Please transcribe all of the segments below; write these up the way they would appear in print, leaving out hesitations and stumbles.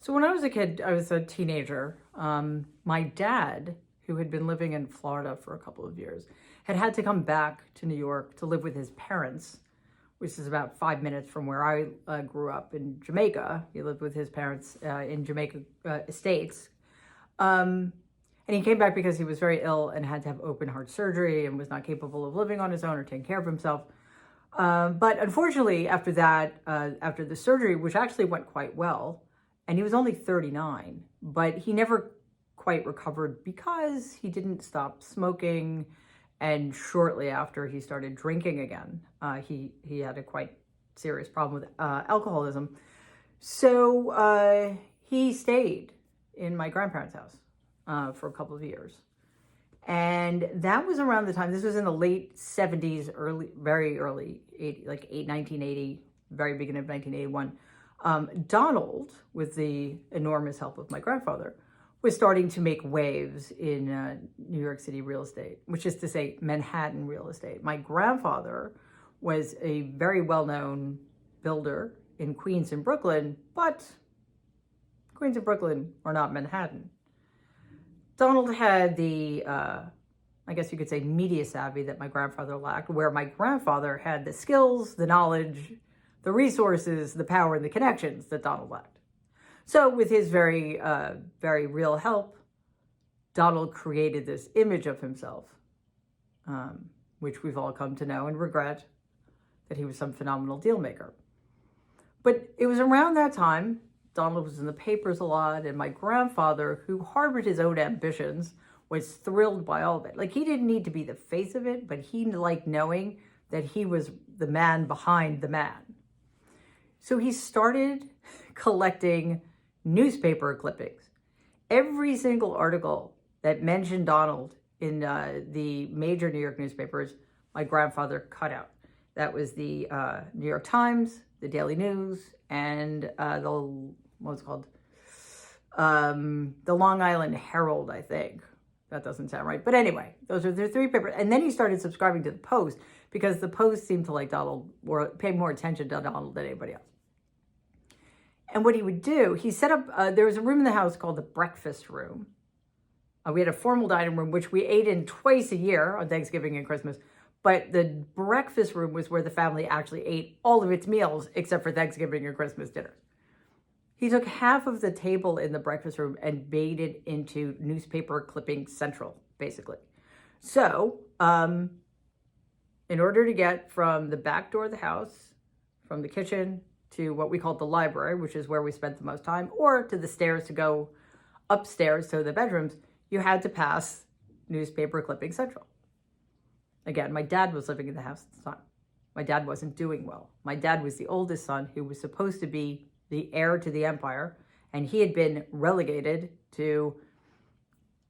So when I was a kid, I was a teenager. My dad, who had been living in Florida for a couple of years, had to come back to New York to live with his parents, which is about 5 minutes from where I grew up in Jamaica. He lived with his parents in Jamaica Estates. And he came back because he was very ill and had to have open heart surgery and was not capable of living on his own or taking care of himself. But unfortunately, after that, after the surgery, which actually went quite well, and he was only 39, but he never quite recovered because he didn't stop smoking. And shortly after, he started drinking again. He had a quite serious problem with alcoholism. So he stayed in my grandparents' house for a couple of years. And that was around the time, this was in the late 70s, very early, 1980, very beginning of 1981. Donald, with the enormous help of my grandfather, was starting to make waves in New York City real estate, which is to say Manhattan real estate. My grandfather was a very well-known builder in Queens and Brooklyn, but Queens and Brooklyn are not Manhattan. Donald had the, I guess you could say, media savvy that my grandfather lacked, where my grandfather had the skills, the knowledge, the resources, the power, and the connections that Donald lacked. So with his very, very real help, Donald created this image of himself, which we've all come to know and regret, that he was some phenomenal deal maker. But it was around that time, Donald was in the papers a lot, and my grandfather, who harbored his own ambitions, was thrilled by all of it. Like, he didn't need to be the face of it, but he liked knowing that he was the man behind the man. So he started collecting newspaper clippings. Every single article that mentioned Donald in the major New York newspapers, my grandfather cut out. That was the New York Times, the Daily News, and the Long Island Herald, I think. That doesn't sound right. But anyway, those are the three papers. And then he started subscribing to the Post because the Post seemed to like Donald, or pay more attention to Donald than anybody else. And what he would do, he set up, there was a room in the house called the breakfast room. We had a formal dining room, which we ate in twice a year on Thanksgiving and Christmas. But the breakfast room was where the family actually ate all of its meals, except for Thanksgiving and Christmas dinners. He took half of the table in the breakfast room and made it into newspaper clipping central, basically. So, in order to get from the back door of the house, from the kitchen, to what we called the library, which is where we spent the most time, or to the stairs to go upstairs to the bedrooms, you had to pass newspaper clipping central. Again, my dad was living in the house at the time. My dad wasn't doing well. My dad was the oldest son who was supposed to be the heir to the empire, and he had been relegated to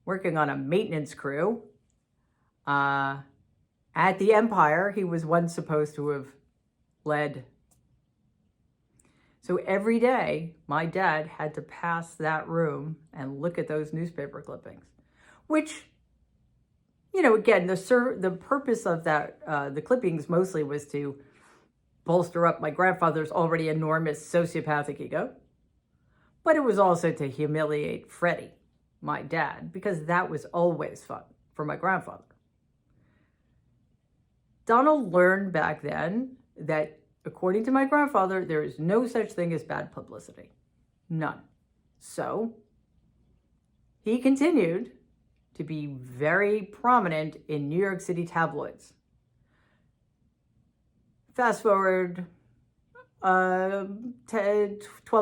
working on a maintenance crew at the empire he was once supposed to have led. So every day, my dad had to pass that room and look at those newspaper clippings, which, you know, again, the purpose of that, the clippings mostly was to bolster up my grandfather's already enormous sociopathic ego, but it was also to humiliate Freddie, my dad, because that was always fun for my grandfather. Donald learned back then that, according to my grandfather, there is no such thing as bad publicity. None. So he continued to be very prominent in New York City tabloids. Fast forward 12,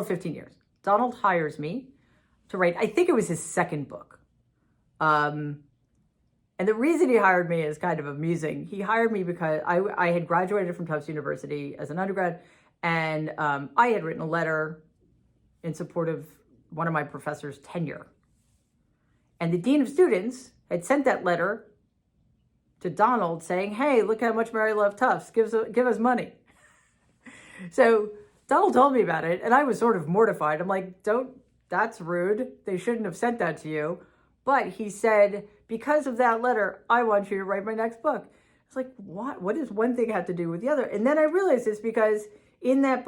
15 years. Donald hires me to write, I think it was his second book. And the reason he hired me is kind of amusing. He hired me because I had graduated from Tufts University as an undergrad, and I had written a letter in support of one of my professors' tenure. And the dean of students had sent that letter to Donald saying, hey, look how much Mary loved Tufts, give us money. So Donald told me about it, and I was sort of mortified. I'm like, that's rude. They shouldn't have sent that to you. But he said, because of that letter, I want you to write my next book. It's like, what does one thing have to do with the other? And then I realized it's because in that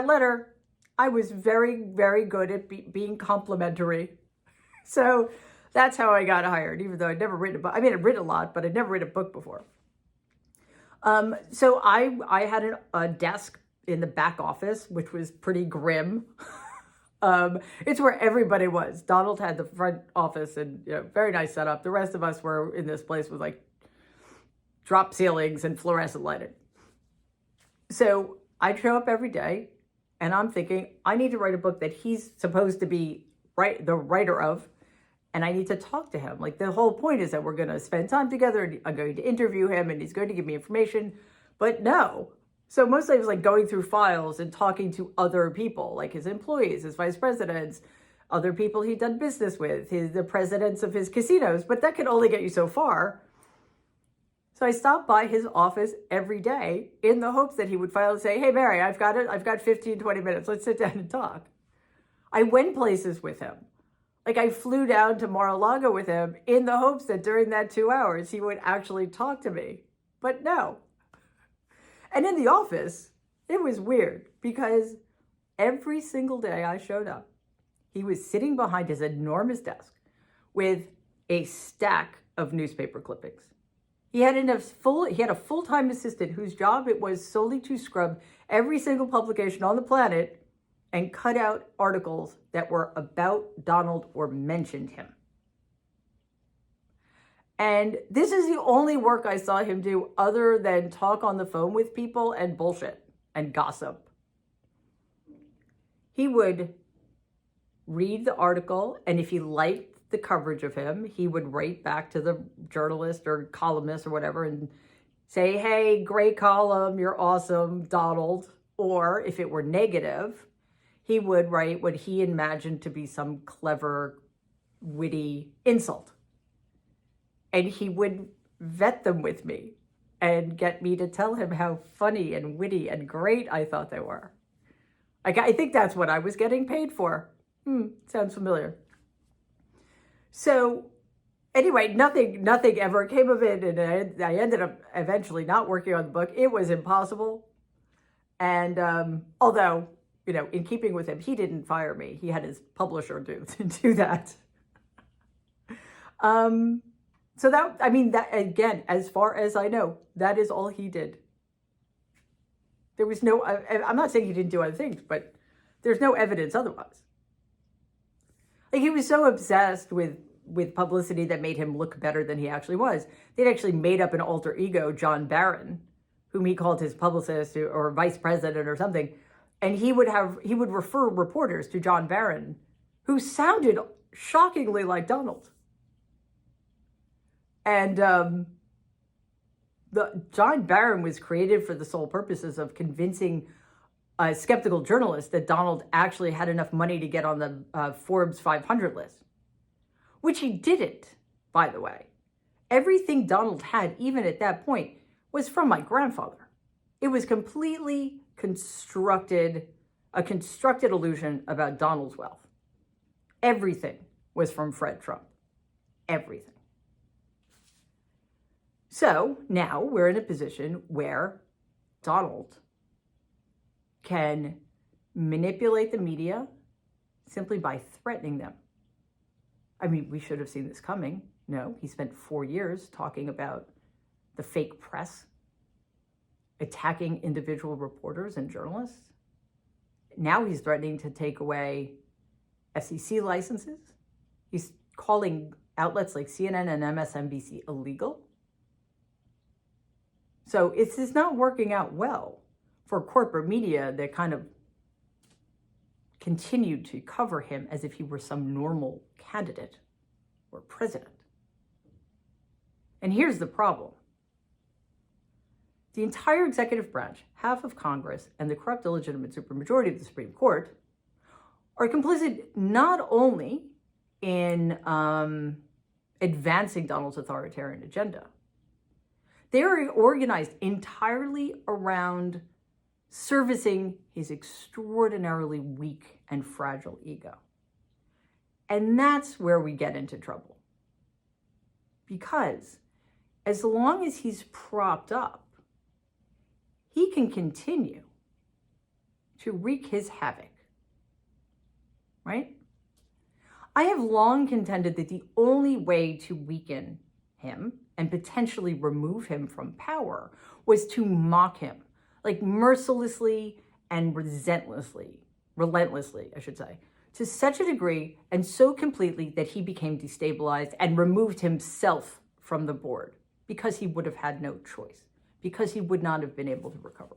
letter, I was very, very good at being complimentary. So that's how I got hired, even though I'd never written a book. I mean, I'd written a lot, but I'd never written a book before. So I had a desk in the back office, which was pretty grim. It's where everybody was. Donald had the front office and very nice setup. The rest of us were in this place with like drop ceilings and fluorescent lighting. So I'd show up every day and I'm thinking, I need to write a book that he's supposed to be the writer of, and I need to talk to him. Like the whole point is that we're going to spend time together and I'm going to interview him and he's going to give me information, but no. So mostly it was like going through files and talking to other people, like his employees, his vice presidents, other people he'd done business with, the presidents of his casinos, but that could only get you so far. So I stopped by his office every day in the hopes that he would finally say, hey, Mary, I've got 15, 20 minutes. Let's sit down and talk. I went places with him. Like I flew down to Mar-a-Lago with him in the hopes that during that 2 hours, he would actually talk to me. But no. And in the office, it was weird because every single day I showed up, he was sitting behind his enormous desk with a stack of newspaper clippings. He had a full-time assistant whose job it was solely to scrub every single publication on the planet and cut out articles that were about Donald or mentioned him. And this is the only work I saw him do other than talk on the phone with people and bullshit and gossip. He would read the article, and if he liked the coverage of him, he would write back to the journalist or columnist or whatever and say, hey, great column, you're awesome, Donald. Or if it were negative, he would write what he imagined to be some clever, witty insult. And he would vet them with me and get me to tell him how funny and witty and great I thought they were. I think that's what I was getting paid for. Sounds familiar. So anyway, nothing ever came of it. And I ended up eventually not working on the book. It was impossible. And although, in keeping with him, he didn't fire me. He had his publisher do that. So that again, as far as I know, that is all he did. There was no, I'm not saying he didn't do other things, but there's no evidence otherwise. Like he was so obsessed with publicity that made him look better than he actually was. They'd actually made up an alter ego, John Barron, whom he called his publicist or vice president or something. And he would refer reporters to John Barron, who sounded shockingly like Donald. And John Barron was created for the sole purposes of convincing skeptical journalists that Donald actually had enough money to get on the Forbes 500 list, which he didn't, by the way. Everything Donald had, even at that point, was from my grandfather. It was completely a constructed illusion about Donald's wealth. Everything was from Fred Trump. Everything. So now we're in a position where Donald can manipulate the media simply by threatening them. I mean, we should have seen this coming. No, he spent 4 years talking about the fake press, attacking individual reporters and journalists. Now he's threatening to take away FCC licenses. He's calling outlets like CNN and MSNBC illegal. So it's not working out well for corporate media that kind of continued to cover him as if he were some normal candidate or president. And here's the problem. The entire executive branch, half of Congress, and the corrupt, illegitimate supermajority of the Supreme Court are complicit not only in advancing Donald's authoritarian agenda. They are organized entirely around servicing his extraordinarily weak and fragile ego. And that's where we get into trouble. Because as long as he's propped up, he can continue to wreak his havoc right? I have long contended that the only way to weaken him and potentially remove him from power was to mock him, like mercilessly and relentlessly, I should say, to such a degree and so completely that he became destabilized and removed himself from the board because he would have had no choice, because he would not have been able to recover.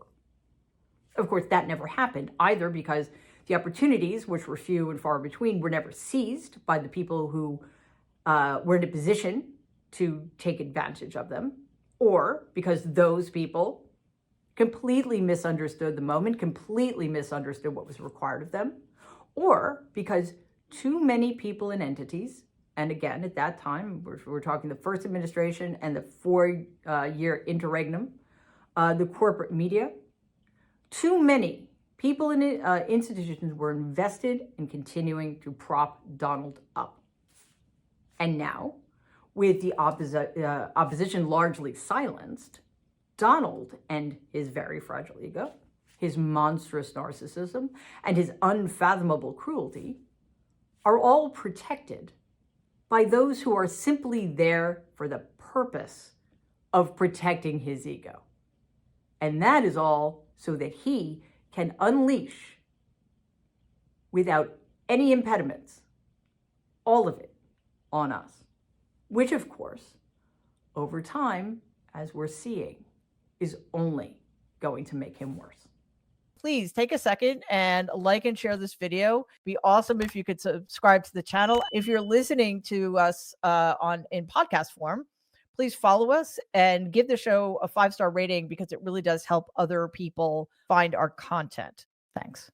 Of course, that never happened either because the opportunities, which were few and far between, were never seized by the people who were in a position to take advantage of them, or because those people completely misunderstood the moment, completely misunderstood what was required of them, or because too many people and entities, and again, at that time, we're talking the first administration and the 4-year interregnum, the corporate media, too many people and institutions were invested in continuing to prop Donald up. And now, with the opposition largely silenced, Donald and his very fragile ego, his monstrous narcissism, and his unfathomable cruelty are all protected by those who are simply there for the purpose of protecting his ego. And that is all so that he can unleash, without any impediments, all of it on us, which of course, over time, as we're seeing, is only going to make him worse. Please take a second and like and share this video. Be awesome if you could subscribe to the channel. If you're listening to us in podcast form, please follow us and give the show a 5-star rating because it really does help other people find our content. Thanks.